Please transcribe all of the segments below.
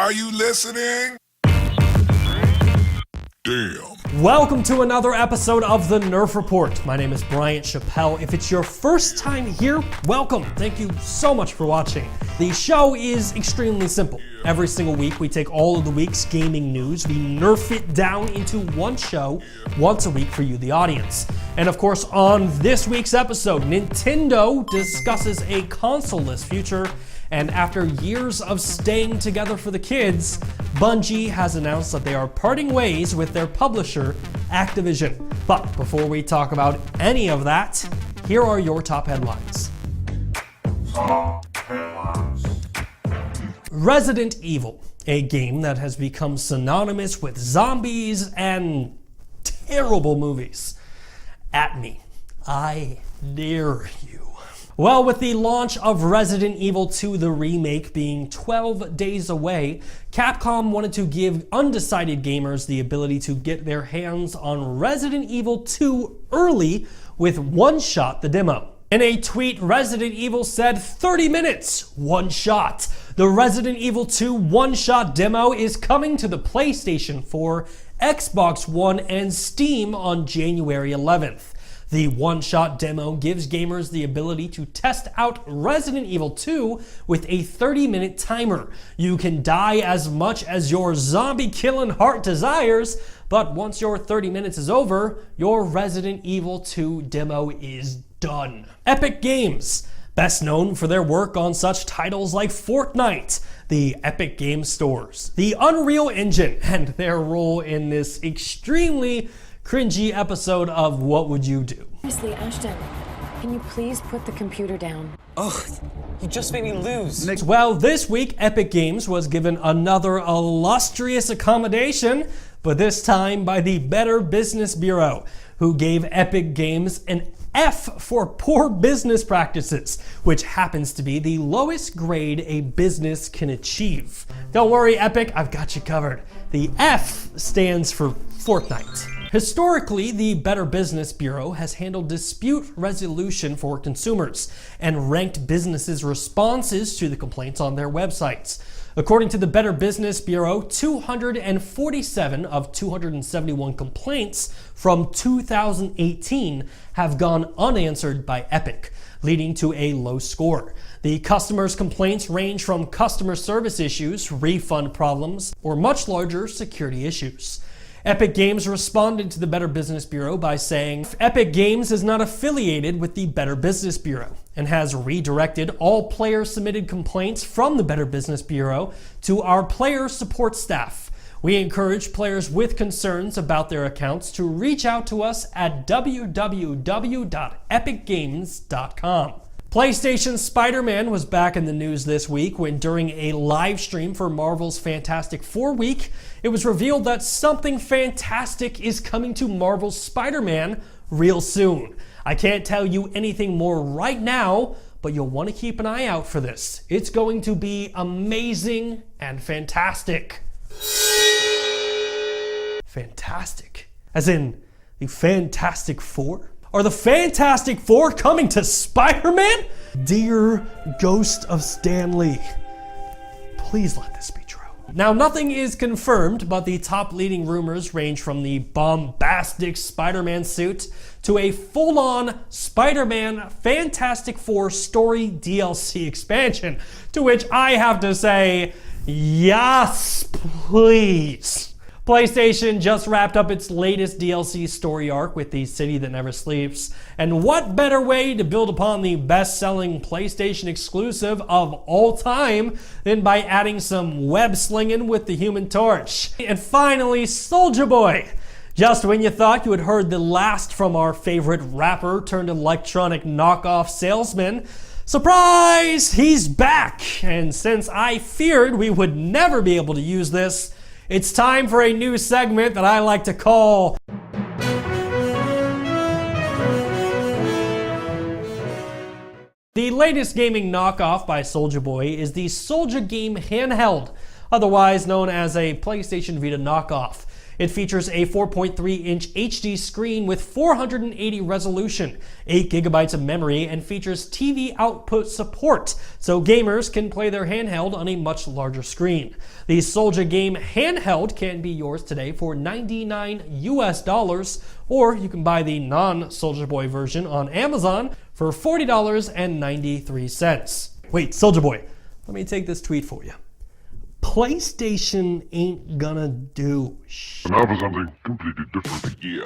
Are you listening? Damn. Welcome to another episode of the Nerf Report. My name is Bryant Chappel. If it's your first time here, welcome. Thank you so much for watching. The show is extremely simple. Every single week, we take all of the week's gaming news, we nerf it down into one show once a week for you, the audience. And of course, on this week's episode, Nintendo discusses a console-less future. And after years of staying together for the kids, Bungie has announced that they are parting ways with their publisher, Activision. But before we talk about any of that, here are your top headlines. Resident Evil, a game that has become synonymous with zombies and terrible movies. At me. I dare you. Well, with the launch of Resident Evil 2, the remake, being 12 days away, Capcom wanted to give undecided gamers the ability to get their hands on Resident Evil 2 early with One Shot the demo. In a tweet, Resident Evil said 30 minutes, one shot. The Resident Evil 2 one-shot demo is coming to the PlayStation 4, Xbox One, and Steam on January 11th. The one-shot demo gives gamers the ability to test out Resident Evil 2 with a 30-minute timer. You can die as much as your zombie-killing heart desires, but once your 30 minutes is over, your Resident Evil 2 demo is done. Epic Games, best known for their work on such titles like Fortnite, the Epic Games stores, the Unreal Engine, and their role in this extremely cringy episode of What Would You Do? Seriously, Ashton, can you please put the computer down? Oh, you just made me lose. Well, this week, Epic Games was given another illustrious accommodation, but this time by the Better Business Bureau, who gave Epic Games an F for poor business practices, which happens to be the lowest grade a business can achieve. Don't worry, Epic, I've got you covered. The F stands for Fortnite. Historically, the Better Business Bureau has handled dispute resolution for consumers and ranked businesses' responses to the complaints on their websites. According to the Better Business Bureau, 247 of 271 complaints from 2018 have gone unanswered by Epic, leading to a low score. The customers' complaints range from customer service issues, refund problems, or much larger security issues. Epic Games responded to the Better Business Bureau by saying, Epic Games is not affiliated with the Better Business Bureau and has redirected all player-submitted complaints from the Better Business Bureau to our player support staff. We encourage players with concerns about their accounts to reach out to us at www.epicgames.com. PlayStation's Spider-Man was back in the news this week when, during a live stream for Marvel's Fantastic Four week, it was revealed that something fantastic is coming to Marvel's Spider-Man real soon. I can't tell you anything more right now, but you'll want to keep an eye out for this. It's going to be amazing and fantastic. Fantastic. As in the Fantastic Four? Are the Fantastic Four coming to Spider-Man? Dear Ghost of Stan Lee, please let this be true. Now, nothing is confirmed, but the top leading rumors range from the bombastic Spider-Man suit to a full-on Spider-Man Fantastic Four story DLC expansion, to which I have to say, yes, please. PlayStation just wrapped up its latest DLC story arc with the City That Never Sleeps, and what better way to build upon the best-selling PlayStation exclusive of all time than by adding some web-slinging with the Human Torch. And finally, Soulja Boy. Just when you thought you had heard the last from our favorite rapper turned electronic knockoff salesman, surprise, he's back! And since I feared we would never be able to use this, it's time for a new segment that I like to call the latest gaming knockoff by Soulja Boy is the Soulja Game handheld, otherwise known as a PlayStation Vita knockoff. It features a 4.3-inch HD screen with 480 resolution, 8 gigabytes of memory, and features TV output support, so gamers can play their handheld on a much larger screen. The Soulja game handheld can be yours today for $99 US, or you can buy the non-Soulja Boy version on Amazon for $40.93. Wait, Soulja Boy, let me take this tweet for you. PlayStation ain't gonna do shit. Now for something completely different. Yeah.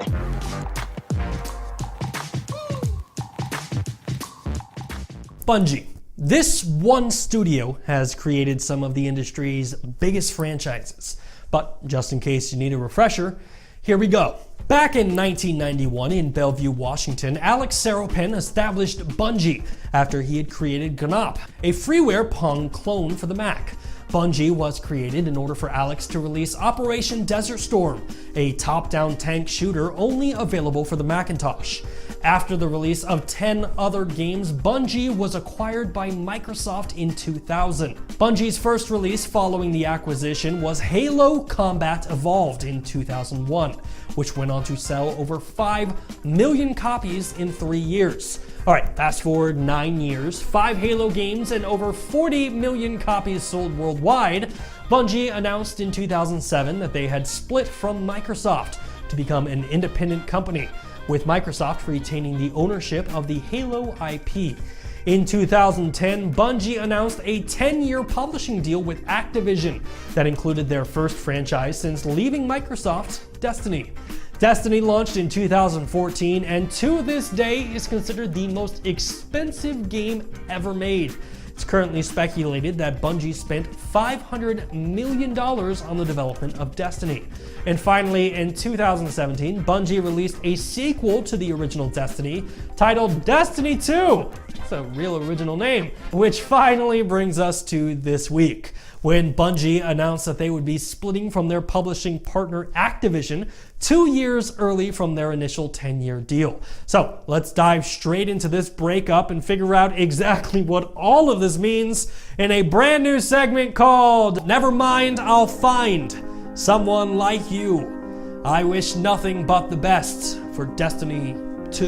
Bungie. This one studio has created some of the industry's biggest franchises. But just in case you need a refresher, here we go. Back in 1991 in Bellevue, Washington, Alex Seropen established Bungie after he had created Gnop, a freeware Pong clone for the Mac. Bungie was created in order for Alex to release Operation Desert Storm, a top-down tank shooter only available for the Macintosh. After the release of 10 other games, Bungie was acquired by Microsoft in 2000. Bungie's first release following the acquisition was Halo Combat Evolved in 2001, which went on to sell over 5 million copies in 3 years. Alright, fast forward 9 years, 5 Halo games, and over 40 million copies sold worldwide. Bungie announced in 2007 that they had split from Microsoft to become an independent company, with Microsoft retaining the ownership of the Halo IP. In 2010, Bungie announced a 10-year publishing deal with Activision that included their first franchise since leaving Microsoft, Destiny. Destiny launched in 2014 and to this day is considered the most expensive game ever made. It's currently speculated that Bungie spent $500 million on the development of Destiny. And finally, in 2017, Bungie released a sequel to the original Destiny titled Destiny 2. It's a real original name, which finally brings us to this week, when Bungie announced that they would be splitting from their publishing partner Activision 2 years early from their initial 10-year deal. So let's dive straight into this breakup and figure out exactly what all of this means in a brand new segment called Never Mind, I'll Find Someone Like You. I wish nothing but the best for Destiny 2.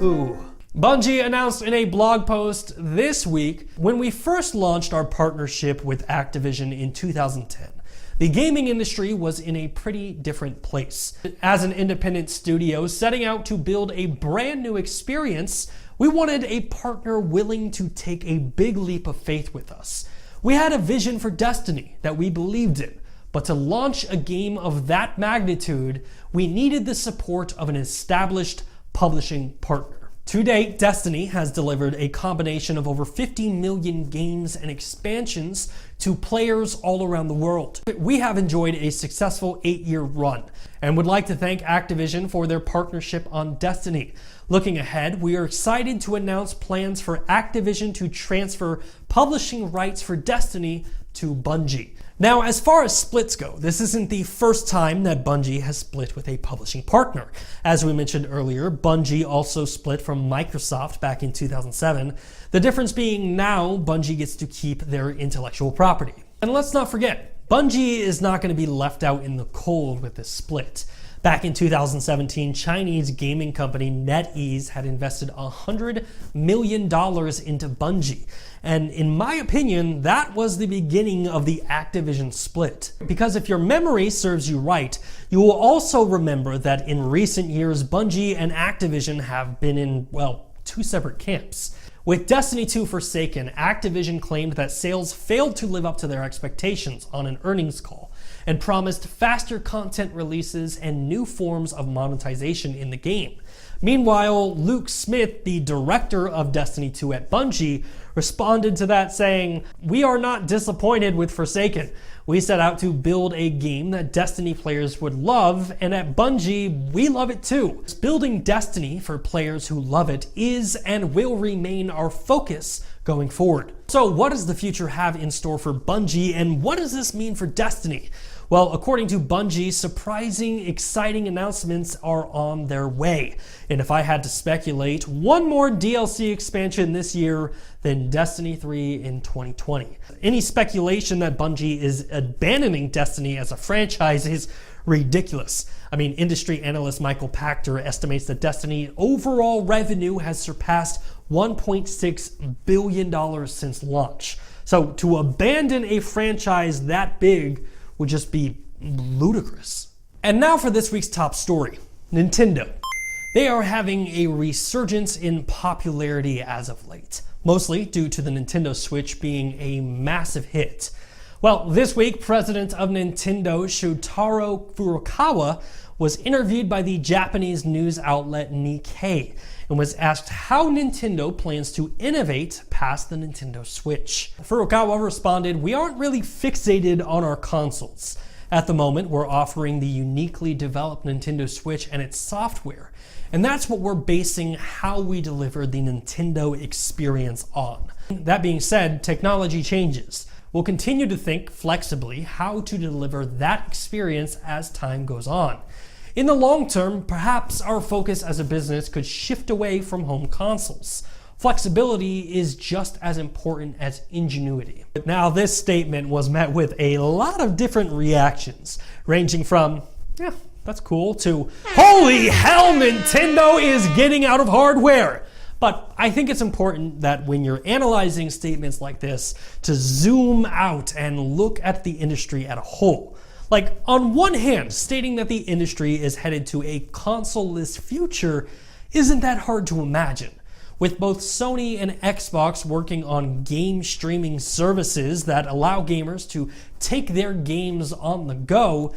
Ooh. Bungie announced in a blog post this week, when we first launched our partnership with Activision in 2010, the gaming industry was in a pretty different place. As an independent studio setting out to build a brand new experience, we wanted a partner willing to take a big leap of faith with us. We had a vision for Destiny that we believed in, but to launch a game of that magnitude, we needed the support of an established publishing partner. To date, Destiny has delivered a combination of over 50 million games and expansions to players all around the world. We have enjoyed a successful 8-year run and would like to thank Activision for their partnership on Destiny. Looking ahead, we are excited to announce plans for Activision to transfer publishing rights for Destiny to Bungie. Now, as far as splits go, this isn't the first time that Bungie has split with a publishing partner. As we mentioned earlier, Bungie also split from Microsoft back in 2007. The difference being now Bungie gets to keep their intellectual property. And let's not forget, Bungie is not going to be left out in the cold with this split. Back in 2017, Chinese gaming company NetEase had invested $100 million into Bungie. And in my opinion, that was the beginning of the Activision split. Because if your memory serves you right, you will also remember that in recent years, Bungie and Activision have been in, well, 2 separate camps. With Destiny 2 Forsaken, Activision claimed that sales failed to live up to their expectations on an earnings call, and promised faster content releases and new forms of monetization in the game. Meanwhile, Luke Smith, the director of Destiny 2 at Bungie, responded to that saying, "We are not disappointed with Forsaken. We set out to build a game that Destiny players would love, and at Bungie, we love it too. Building Destiny for players who love it is and will remain our focus going forward." So what does the future have in store for Bungie, and what does this mean for Destiny? Well, according to Bungie, surprising, exciting announcements are on their way. And if I had to speculate, one more DLC expansion this year than Destiny 3 in 2020. Any speculation that Bungie is abandoning Destiny as a franchise is ridiculous. I mean, industry analyst Michael Pachter estimates that Destiny overall revenue has surpassed $1.6 billion since launch. So to abandon a franchise that big would just be ludicrous. And now for this week's top story, Nintendo. They are having a resurgence in popularity as of late, mostly due to the Nintendo Switch being a massive hit. Well, this week, president of Nintendo, Shotaro Furukawa, was interviewed by the Japanese news outlet Nikkei and was asked how Nintendo plans to innovate past the Nintendo Switch. Furukawa responded, "We aren't really fixated on our consoles. At the moment, we're offering the uniquely developed Nintendo Switch and its software, and that's what we're basing how we deliver the Nintendo experience on. That being said, technology changes. We'll continue to think flexibly how to deliver that experience as time goes on. In the long term, perhaps our focus as a business could shift away from home consoles. Flexibility is just as important as ingenuity." Now, this statement was met with a lot of different reactions, ranging from, "Yeah, that's cool," to, "Holy hell, Nintendo is getting out of hardware." But I think it's important that when you're analyzing statements like this, to zoom out and look at the industry as a whole. Like, on one hand, stating that the industry is headed to a console-less future isn't that hard to imagine. With both Sony and Xbox working on game streaming services that allow gamers to take their games on the go,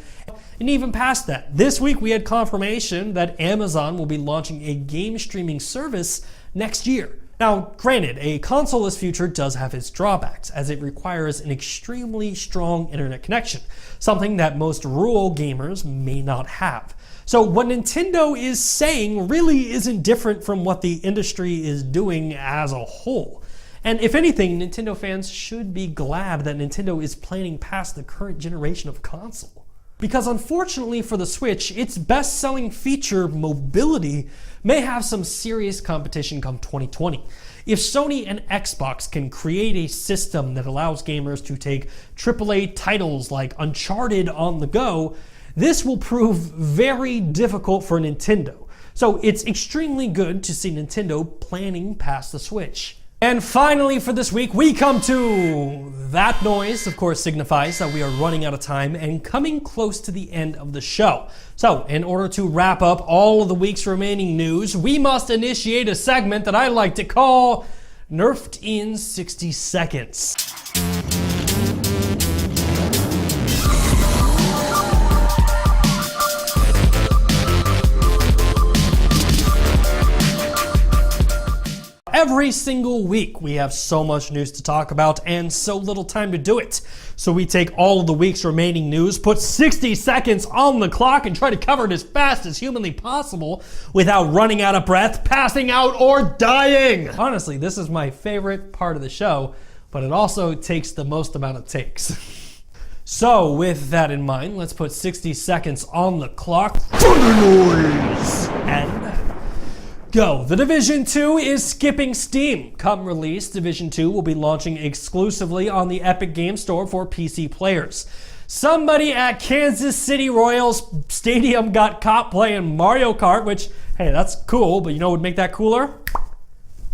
and even past that, this week we had confirmation that Amazon will be launching a game streaming service next year. Now, granted, a console-less future does have its drawbacks, as it requires an extremely strong internet connection, something that most rural gamers may not have. So what Nintendo is saying really isn't different from what the industry is doing as a whole. And if anything, Nintendo fans should be glad that Nintendo is planning past the current generation of console. Because unfortunately for the Switch, its best-selling feature, mobility, may have some serious competition come 2020. If Sony and Xbox can create a system that allows gamers to take AAA titles like Uncharted on the go, this will prove very difficult for Nintendo. So it's extremely good to see Nintendo planning past the Switch. And finally for this week, we come to that noise, of course, signifies that we are running out of time and coming close to the end of the show. So in order to wrap up all of the week's remaining news, we must initiate a segment that I like to call Nerfed in 60 Seconds. Every single week we have so much news to talk about and so little time to do it. So we take all of the week's remaining news, put 60 seconds on the clock and try to cover it as fast as humanly possible without running out of breath, passing out, or dying. Honestly, this is my favorite part of the show, but it also takes the most amount of takes. So with that in mind, let's put 60 seconds on the clock. Thunder noise! And go. The Division 2 is skipping Steam. Come release, Division 2 will be launching exclusively on the Epic Games Store for PC players. Somebody at Kansas City Royals Stadium got caught playing Mario Kart, which, hey, that's cool, but you know what would make that cooler?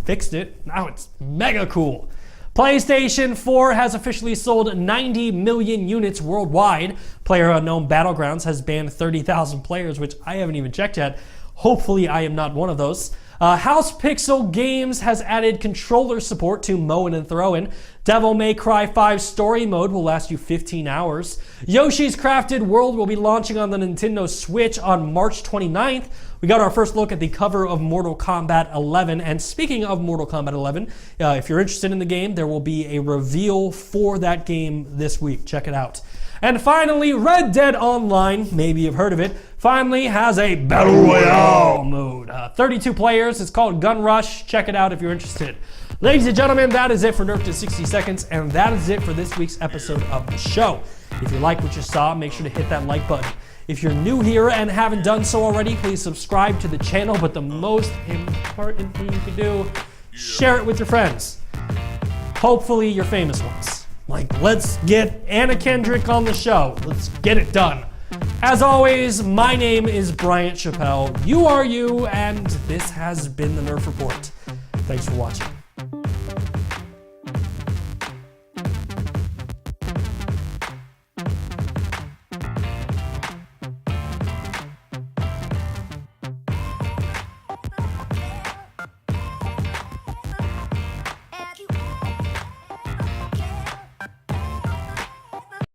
Fixed it. Now it's mega cool. PlayStation 4 has officially sold 90 million units worldwide. PlayerUnknown Battlegrounds has banned 30,000 players, which I haven't even checked yet. Hopefully I am not one of those. House Pixel Games has added controller support to Mow and Throw-In. Devil May Cry 5 Story Mode will last you 15 hours. Yoshi's Crafted World will be launching on the Nintendo Switch on March 29th. We got our first look at the cover of Mortal Kombat 11. And speaking of Mortal Kombat 11, if you're interested in the game, there will be a reveal for that game this week. Check it out. And finally, Red Dead Online, maybe you've heard of it, finally has a Battle Royale mode. 32 players, it's called Gun Rush. Check it out if you're interested. Ladies and gentlemen, that is it for Nerfed in 60 Seconds. seconds, and that is it for this week's episode of the show. If you like what you saw, make sure to hit that like button. If you're new here and haven't done so already, please subscribe to the channel, but the most important thing you can do, share it with your friends. Hopefully your famous ones. Like, let's get Anna Kendrick on the show. Let's get it done. As always, my name is Bryant Chappel. You are you, and this has been the Nerf Report. Thanks for watching.